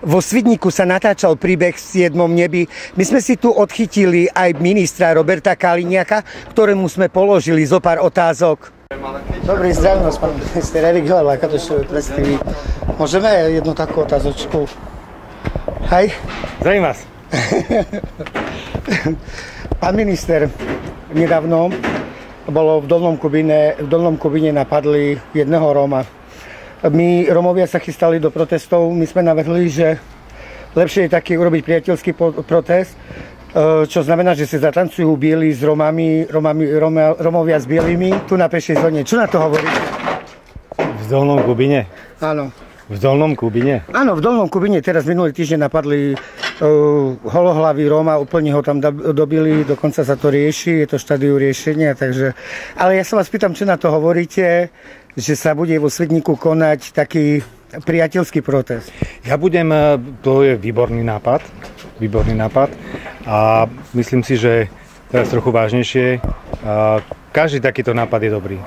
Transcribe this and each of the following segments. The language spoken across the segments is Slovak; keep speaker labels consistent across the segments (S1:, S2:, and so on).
S1: Vo Svidníku sa natáčal príbeh v 7. nebi. My sme si tu odchytili aj ministra Roberta Kaliňáka, ktorému sme položili zo pár otázok. Dobrý, zdravím vás, pán minister Erik Želeva, ako to človek predstaví. Môžeme jednu takú otázočku? Hej?
S2: Zdravím vás.
S1: Pán minister, nedávno bolo v Dolnom Kubine napadli jedného Róma. My, Rómovia, sa chystali do protestov. My sme navrhli, že lepšie je taký urobiť priateľský protest, čo znamená, že sa zatancujú bieli s Rómovia s bielými tu na pešej zóne. Čo na to hovoríte?
S2: V Dolnom Kubine?
S1: Áno.
S2: V Dolnom Kubine?
S1: Áno, v Dolnom Kubine. Teraz minulý týždeň napadli holohlavý Róma, úplne ho tam dobili, dokonca sa to rieši, je to štádiu riešenia, takže... Ale ja sa vás pýtam, čo na to hovoríte, že sa bude vo Svidníku konať taký priateľský protest.
S2: To je výborný nápad a myslím si, že teraz trochu vážnejšie, každý takýto nápad je dobrý.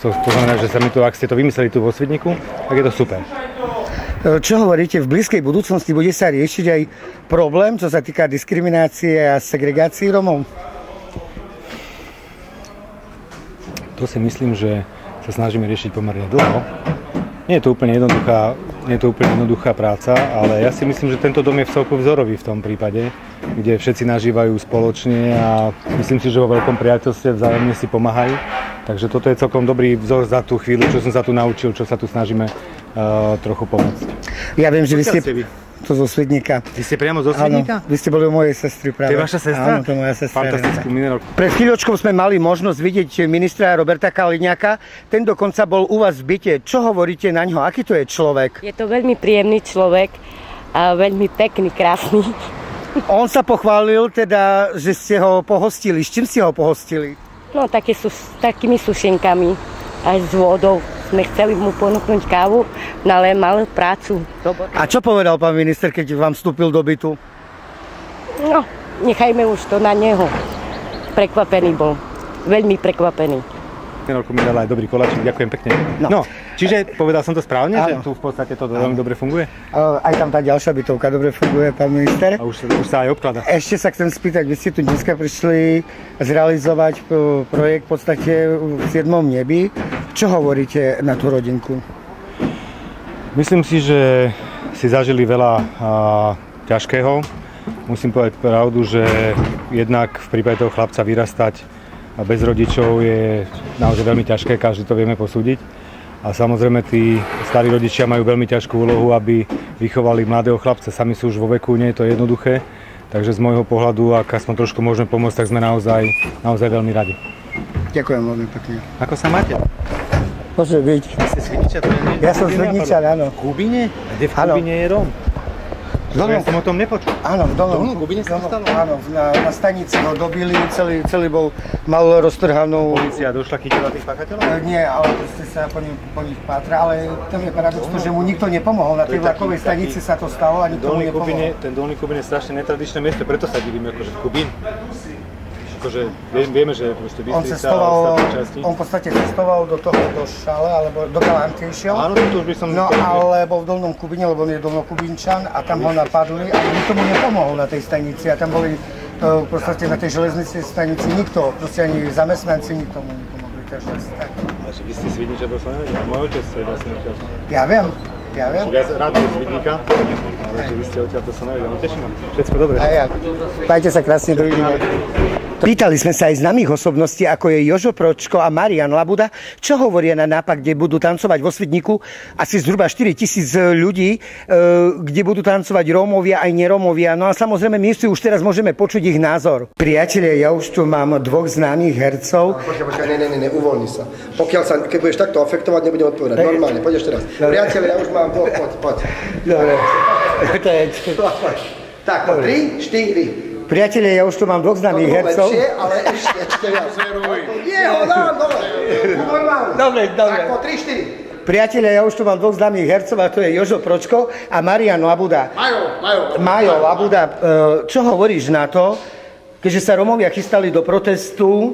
S2: To znamená, že ak ste to vymysleli tu vo Svidníku, tak je to super.
S1: Čo hovoríte, v blízkej budúcnosti bude sa riešiť aj problém, čo sa týka diskriminácie a segregácií Rómov?
S2: To si myslím, že sa snažíme riešiť pomerne dlho. Nie je to úplne jednoduchá práca, ale ja si myslím, že tento dom je vcelku vzorový v tom prípade, kde všetci nažívajú spoločne a myslím si, že vo veľkom priateľstve vzájomne si pomáhajú. Takže toto je celkom dobrý vzor za tú chvíľu, čo som sa tu naučil, čo sa tu snažíme trochu pomôcť.
S1: Ja viem, že vy ste to zo Svidníka.
S2: Vy ste priamo zo Svidníka?
S1: Áno, vy ste boli u mojej sestry práve.
S2: To je vaša sestra?
S1: Áno, to je moja sestra.
S2: Fantastickú minerálku.
S1: Pred chvíľočkou sme mali možnosť vidieť ministra Roberta Kaliňáka. Ten dokonca bol u vás v byte. Čo hovoríte na ňo? Aký to je človek?
S3: Je to veľmi príjemný človek a veľmi pekný, krásny.
S1: On sa pochválil teda, že ste ho pohostili. S čím ste ho pohostili?
S3: No, takými sušenkami. Aj s vodou. Sme chceli mu ponúknuť kávu, no ale mal prácu.
S1: A čo povedal pán minister, keď vám vstúpil do bytu?
S3: No, nechajme už to na neho. Prekvapený bol. Veľmi prekvapený.
S2: Minerálku mi dala aj dobrý koláčik, ďakujem pekne. No, čiže povedal som to správne, že tu v podstate to veľmi dobre funguje?
S1: Aj tam tá ďalšia bytovka dobre funguje, pán minister.
S2: A už sa aj obkladá.
S1: Ešte sa chcem spýtať, vy ste tu dneska prišli zrealizovať projekt v podstate v 7. nebi. Čo hovoríte na tú rodinku?
S2: Myslím si, že si zažili veľa ťažkého. Musím povedať pravdu, že jednak v prípade toho chlapca vyrastať a bez rodičov je naozaj veľmi ťažké, každý to vieme posúdiť. A samozrejme tí starí rodičia majú veľmi ťažkú úlohu, aby vychovali mladého chlapca. Sami sú už vo veku, nie je to jednoduché. Takže z môjho pohľadu, ak aspoň trošku môžeme pomôcť, tak sme naozaj veľmi radi.
S1: Ďakujem veľmi pekne.
S2: Ako sa máte?
S1: Môže byť.
S2: Vy ste Svidničan?
S1: Ja som Svidničan, áno.
S2: V Kubine? A kde v Kubine je Róm? Ja som o tom nepočul.
S1: Áno, v Dolnom
S2: Kubine sa stalo?
S1: Áno, na stanici ho dobili, celý mal roztrhanú...
S2: Polícia došla, chytila tých páchateľov?
S1: Nie, ale proste sa po nich pátra, ale tam je paradox, že mu nikto nepomohol. Na tej vlakovej stanici sa to stalo a nikto mu nepomohol.
S2: Ten Dolný Kubín je strašne netradičné miesto, preto sa divím, akože Kubín. Akože vieme, že proste Bystrica a ostatné časti. On
S1: v podstate cestoval do Šale, alebo do Galanty išiel.
S2: Áno, to už by som...
S1: No, alebo v Dolnom Kubine, lebo on je Dolnokubínčan a tam ho napadli a nikto mu nepomohol na tej stanici. A tam boli v podstate na tej železničnej stanici nikto, proste ani zamestnanci, nikto mu nepomohli. Takže tak.
S2: Takže vy ste Svidničan do Slovenska? Môj otec je vlastne odtiaľ.
S1: Ja viem.
S2: Ja rád do Svidníka, ale že vy ste odtiaľ, to sa nevedel. Teším ma. Všetko dobre.
S1: A ja. Majte sa krásne, dovidenia. Pýtali sme sa aj známych osobností, ako je Jožo Pročko a Marian Labuda, čo hovoria na nápad, kde budú tancovať vo Svidníku asi zhruba 4 000 ľudí, kde budú tancovať Rómovia aj nerómovia. No a samozrejme, my si už teraz môžeme počuť ich názor. Priatelia, ja už tu mám dvoch známych hercov.
S4: Počkaj, uvoľni sa. Keď budeš takto afektovať, nebudem odpovedať. Normálne, poď ešte raz. Priatelia, ja už mám dvoch, poď.
S1: Dobre.
S4: Tak, 3, 4.
S1: Priatelia, ja už tu mám dvoch známych hercov.
S4: Lepšie, ale ešte viac. Jeho, dám,
S1: Dobre.
S4: Tak, po 3, 4.
S1: Priatelia, ja už tu mám dvoch známych hercov, a to je Jožo Pročko a Marian Labuda. Majo Labuda, čo hovoríš na to, keďže sa Rómovia chystali do protestu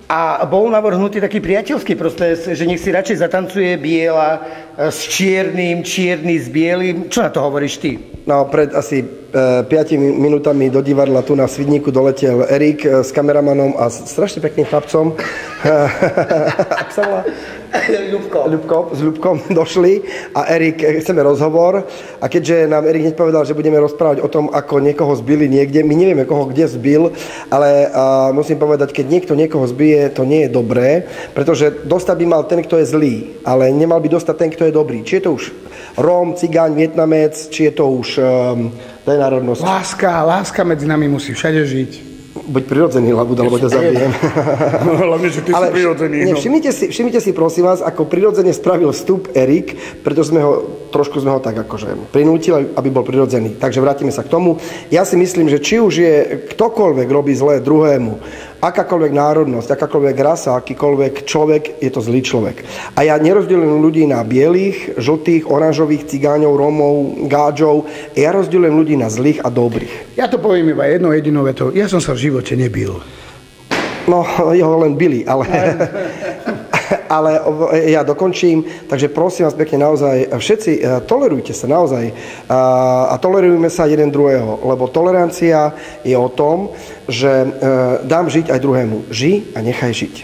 S1: a bol navrhnutý taký priateľský protest, že nech si radšej zatancuje biela s čiernym, čierny s bielým. Čo na to hovoríš ty?
S4: No, pred asi 5 minútami do divadla tu na Svidníku doletel Erik s kameramanom a strašne pekným chlapcom. Ak sa volá? Ľubko. S Ľubkom došli a Erik, chceme rozhovor a keďže nám Erik hneď povedal, že budeme rozprávať o tom, ako niekoho zbili niekde, my nevieme, koho kde zbil, ale musím povedať, keď niekto niekoho zbije, to nie je dobré, pretože dostať by mal ten, kto je zlý, ale nemal by dostať ten, kto je dobrý. Či je to už Róm, Cigáň, Vietnamec, či je to už tej národnosti.
S5: Láska medzi nami musí všade žiť.
S4: Buď prirodzený, lebo ťa zabijem.
S5: Hlavne, že ty si prirodzený.
S4: Nie, všimnite si, prosím vás, ako prirodzene spravil vstup Erik, pretože sme ho tak akože prinútili, aby bol prirodzený. Takže vrátime sa k tomu. Ja si myslím, že či už je ktokoľvek robí zlé druhému, akákoľvek národnosť, akákoľvek rasa, akýkoľvek človek, je to zlý človek. A ja nerozdeľujem ľudí na bielých, žltých, oranžových, cigáňov, Rómov, gádžov. Ja rozdeľujem ľudí na zlých a dobrých.
S5: Ja to poviem iba jednou jedinou vetou. Ja som sa v živote nebil.
S4: No, jeho len bili, ale ja dokončím, takže prosím vás pekne naozaj, všetci tolerujte sa naozaj a tolerujme sa jeden druhého, lebo tolerancia je o tom, že dám žiť aj druhému. Ži a nechaj žiť.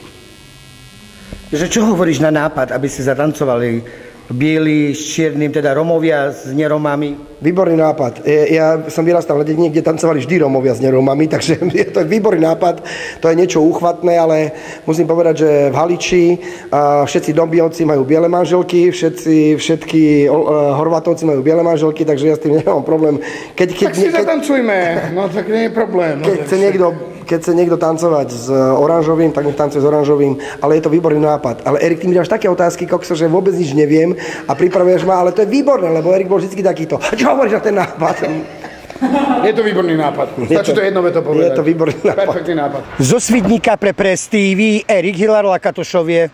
S1: Že čo hovoríš na nápad, aby si zatancovali bieli s čiernym, teda Romovia s neromami?
S4: Výborný nápad. Ja som vyrastal na dedine, kde tancovali vždy Romovia s neromami, takže to je výborný nápad. To je niečo úchvatné, ale musím povedať, že v Haliči všetci Dombiovci majú biele manželky, všetky Horvátovci majú biele manželky, takže ja s tým nemám problém.
S5: Tak si zatancujme, no tak nie je problém.
S4: Keď chce niekto tancovať s oranžovým, tak nech tancuje s oranžovým, ale je to výborný nápad. Ale Erik, ty mi dáš také otázky, kokso, že vôbec nič neviem a pripravuješ ma, ale to je výborné, lebo Erik bol vždy takýto. Čo hovoríš na ten nápad?
S5: Je to výborný nápad. Stačí to jedno veto povedať.
S4: Je to výborný nápad.
S5: Perfektný nápad.
S1: Zo Svidníka pre Press TV Erik Hilar Lakatošovie.